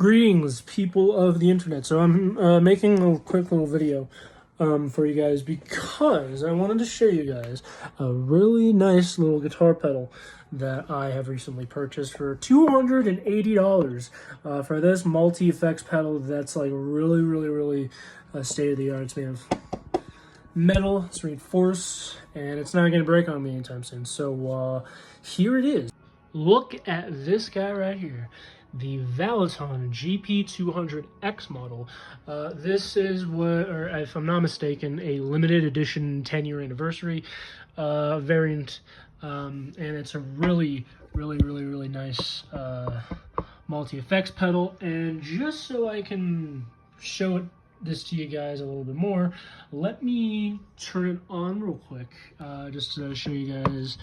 Greetings, people of the internet. So I'm making a quick little video for you guys because I wanted to show you guys a really nice little guitar pedal that I have recently purchased for $280 for this multi-effects pedal that's like really state-of-the-art. It's made of metal, it's reinforced, and it's not going to break on me anytime soon. So here it is. Look at this guy right here. The Valeton GP-200 X model. This is what, or if I'm not mistaken, a limited edition 10-year anniversary variant, and it's a really nice multi-effects pedal. And just so I can show this to you guys a little bit more, let me turn it on real quick, just to show you guys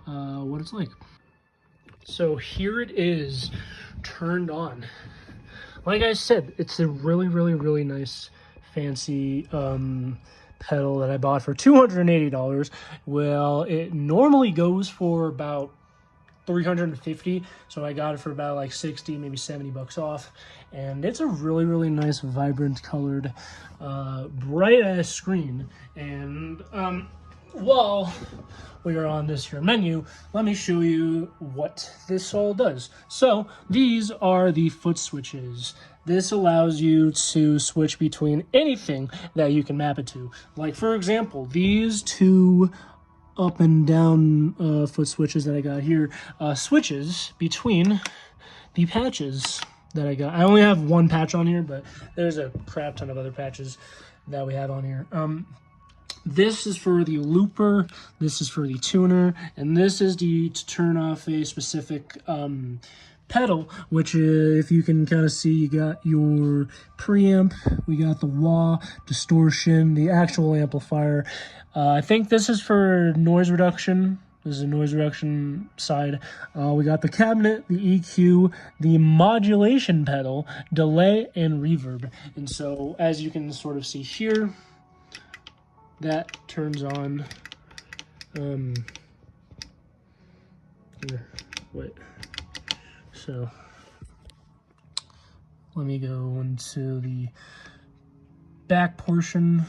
what it's like. So here it is, turned on. Like I said, it's a really nice fancy pedal that I bought for $280. Well, it normally goes for about $350, so I got it for about like 60, maybe 70 bucks off. And it's a really nice, vibrant colored, bright ass screen. And while we are on this here menu, let me show you what this all does. So these are the foot switches. This allows you to switch between anything that you can map it to. Like, for example, these two up and down foot switches that I got here switches between the patches that I got. I only have one patch on here, but there's a crap ton of other patches that we have on here. This is for the looper, this is for the tuner, and this is to turn off a specific pedal, which if you can kind of see, you got your preamp, we got the wah, distortion, the actual amplifier. I think this is for noise reduction. This is a noise reduction side. We got the cabinet, the EQ, the modulation pedal, delay, and reverb. And so, as you can sort of see here, that turns on, here, wait, so let me go into the back portion.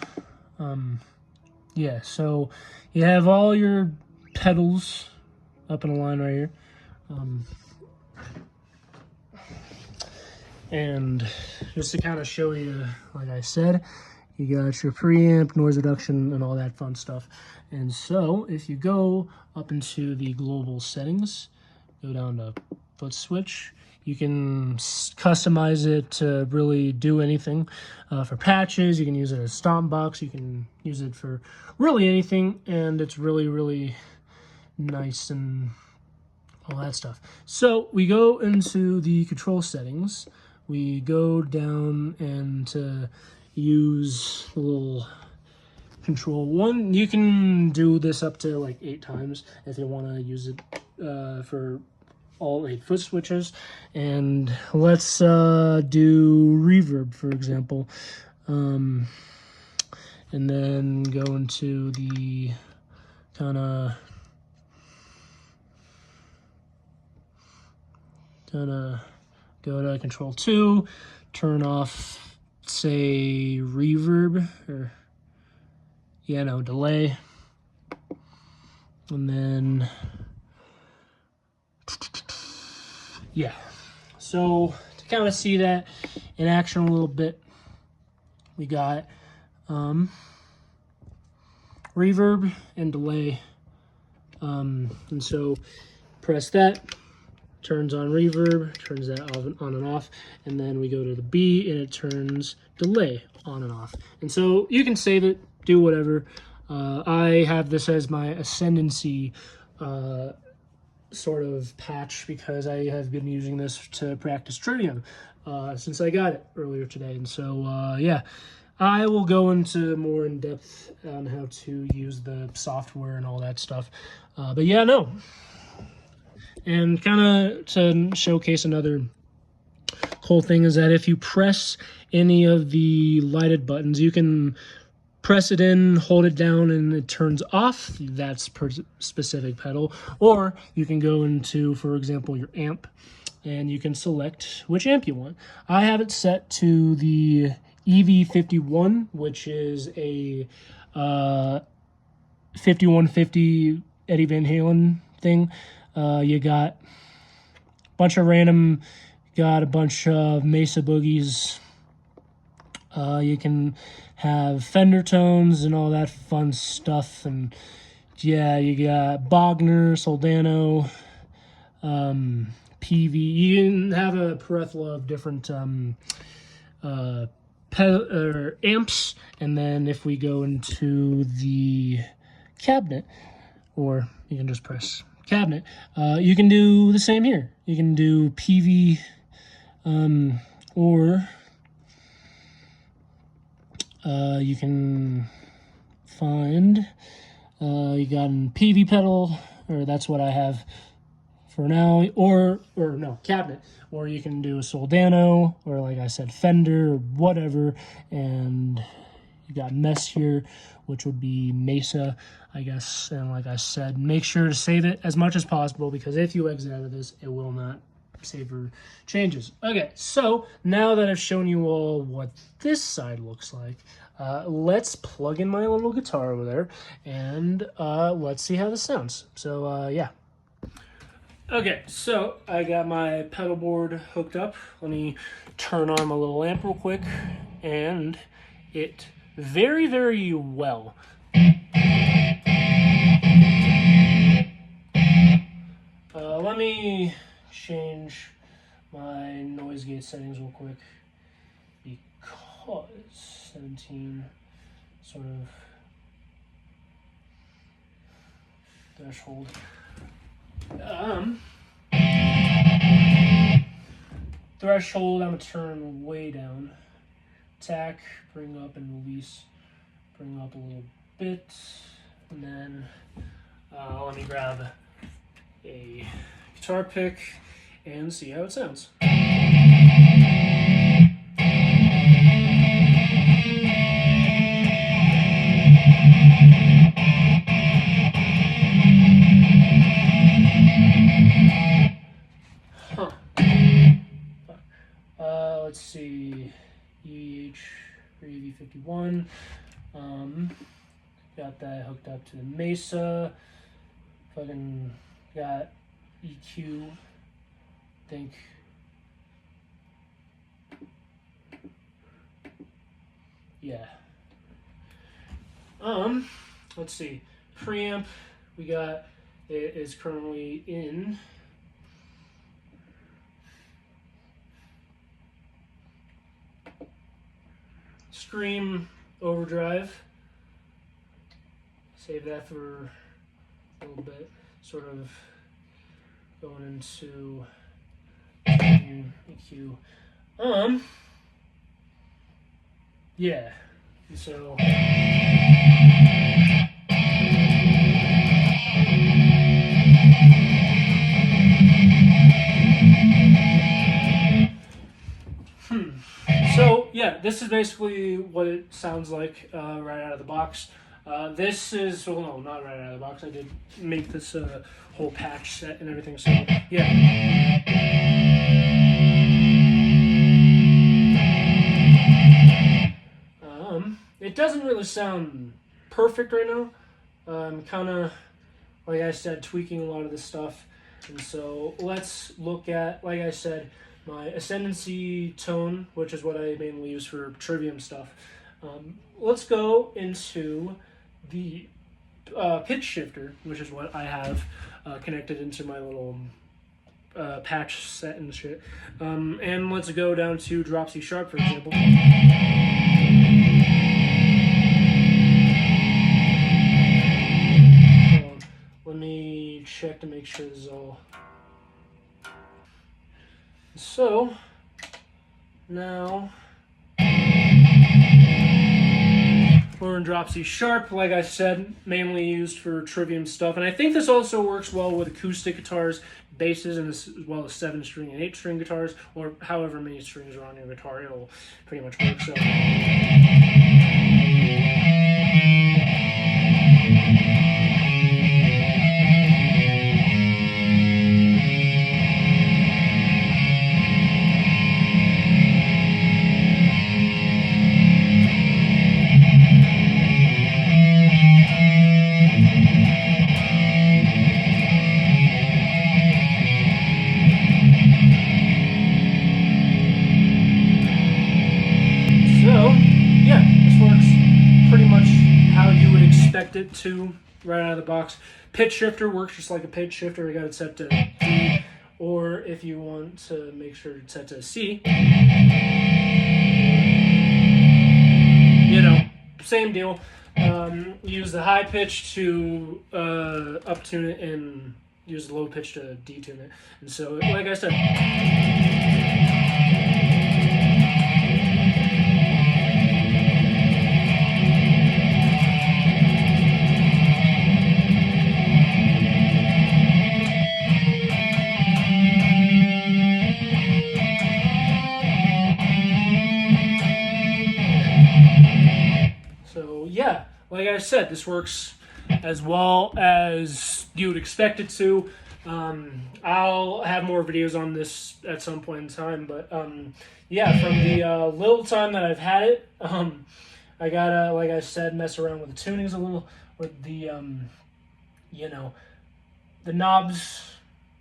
Yeah, so you have all your pedals up in a line right here. And just to kind of show you, like I said, you got your preamp, noise reduction, and all that fun stuff. And so if you go up into the global settings, go down to foot switch, you can customize it to really do anything. For patches, you can use it as stomp box, you can use it for really anything, and it's really nice and all that stuff. So we go into the control settings, we go down and to use a little control one. You can do this up to like 8 times if you want to use it for all 8 foot switches. And let's do reverb, for example, and then go into the kind of go to control 2, turn off, say, reverb, or delay, and then yeah. So to kind of see that in action a little bit, we got reverb and delay, and so press that, turns on reverb, turns that on and off, and then we go to the B and it turns delay on and off. And so you can save it, do whatever. I have this as my ascendancy sort of patch because I have been using this to practice Trivium since I got it earlier today. And so yeah, I will go into more in depth on how to use the software and all that stuff. But yeah, no. And kind of to showcase another cool thing is that if you press any of the lighted buttons, you can press it in, hold it down, and it turns off that specific pedal. Or you can go into, for example, your amp, and you can select which amp you want. I have it set to the EV51, which is a 5150 Eddie Van Halen thing. You got a bunch of random, got a bunch of Mesa Boogies. You can have Fender tones and all that fun stuff, and yeah, you got Bogner, Soldano, PV. You can have a plethora of different amps, and then if we go into the cabinet, or you can just press cabinet, you can do the same here. You can do PV, or you can find, you got an PV pedal, or that's what I have for now, or no, cabinet, or you can do a Soldano, or like I said, Fender, or whatever, and you got Mess here, which would be Mesa, I guess, and like I said, make sure to save it as much as possible, because if you exit out of this, it will not save your changes. Okay, so now that I've shown you all what this side looks like, let's plug in my little guitar over there, and let's see how this sounds. So, yeah. Okay, so I got my pedal board hooked up. Let me turn on my little amp real quick, and it very, very well. Let me change my noise gate settings real quick, because 17 sort of threshold. Threshold, I'm gonna turn way down. Attack, bring up and release, bring up a little bit, and then let me grab a guitar pick and see how it sounds. Let's see, EH or EV51. Got that hooked up to the Mesa. Fucking got EQ. Think. Yeah. Let's see. Preamp. We got it is currently in. Scream overdrive. Save that for a little bit. Sort of going into EQ. Yeah. So. So yeah, this is basically what it sounds like right out of the box. This is, well, no, not right out of the box. I did make this whole patch set and everything. So yeah. It doesn't really sound perfect right now. I'm kind of, like I said, tweaking a lot of this stuff. And so let's look at, like I said, my ascendancy tone, which is what I mainly use for Trivium stuff. Let's go into the pitch shifter, which is what I have connected into my little patch set and shit. And let's go down to drop C sharp, for example. Let me check to make sure this is all. So now we're in drop C sharp, like I said, mainly used for Trivium stuff. And I think this also works well with acoustic guitars, basses, and as well as 7-string and 8-string guitars, or however many strings are on your guitar, it'll pretty much work. So. accept it too right out of the box. Pitch shifter works just like a pitch shifter. I got it set to D, or if you want to make sure it's set to C, you know, same deal. Use the high pitch to up-tune it, and use the low pitch to detune it. And so, like I said, yeah, like I said, this works as well as you would expect it to. I'll have more videos on this at some point in time, but yeah, from the little time that I've had it, I gotta, like I said, mess around with the tunings a little, with the you know, the knobs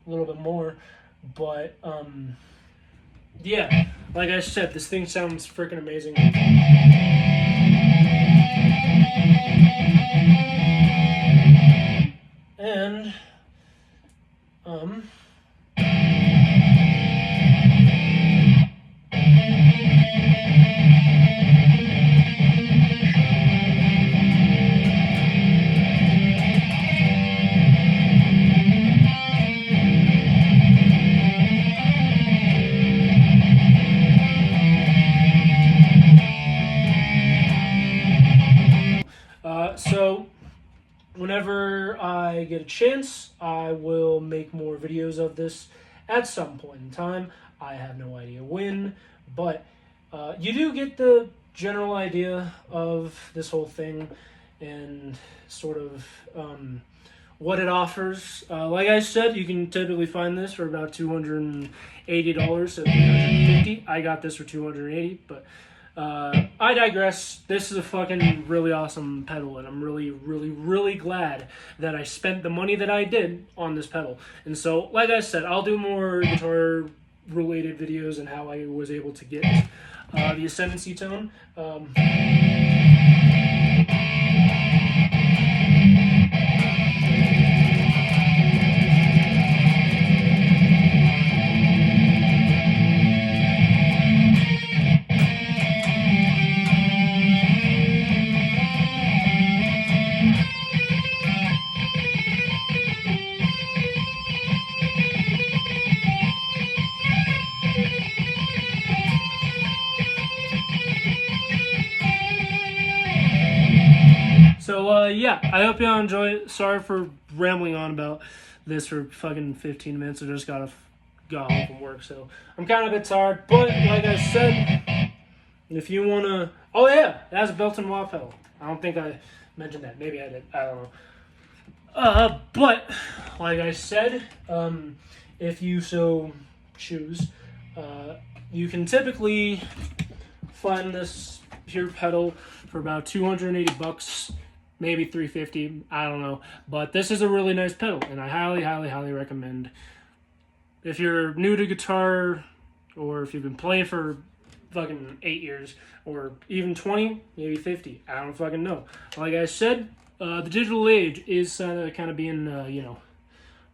a little bit more, but yeah, like I said, this thing sounds freaking amazing. And so whenever I get a chance, I will make more videos of this at some point in time. I have no idea when, but you do get the general idea of this whole thing and sort of what it offers. Like I said, you can typically find this for about $280 to $350. I got this for $280, but I digress. This is a fucking really awesome pedal, and I'm really, really, really glad that I spent the money that I did on this pedal. And so, like I said, I'll do more guitar-related videos and how I was able to get the Ascendancy tone. So, yeah, I hope y'all enjoy it. Sorry for rambling on about this for fucking 15 minutes. I just got home from work, so I'm kind of a bit tired. But, like I said, if you want to... Oh, yeah, it has a built-in wah pedal. I don't think I mentioned that. Maybe I did. I don't know. But, like I said, if you so choose, you can typically find this here pedal for about $280, maybe $350, I don't know. But this is a really nice pedal, and I highly, highly, highly recommend. If you're new to guitar, or if you've been playing for fucking 8 years, or even 20, maybe 50, I don't fucking know. Like I said, the digital age is kind of being, you know,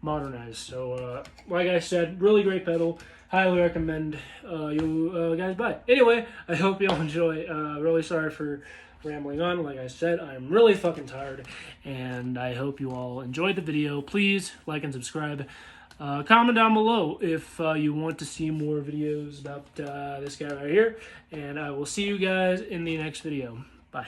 modernized. So, like I said, really great pedal. Highly recommend you guys buy it. Anyway, I hope y'all enjoy. Really sorry for rambling on. Like I said, I'm really fucking tired, and I hope you all enjoyed the video. Please like and subscribe. Comment down below if you want to see more videos about this guy right here, and I will see you guys in the next video. Bye.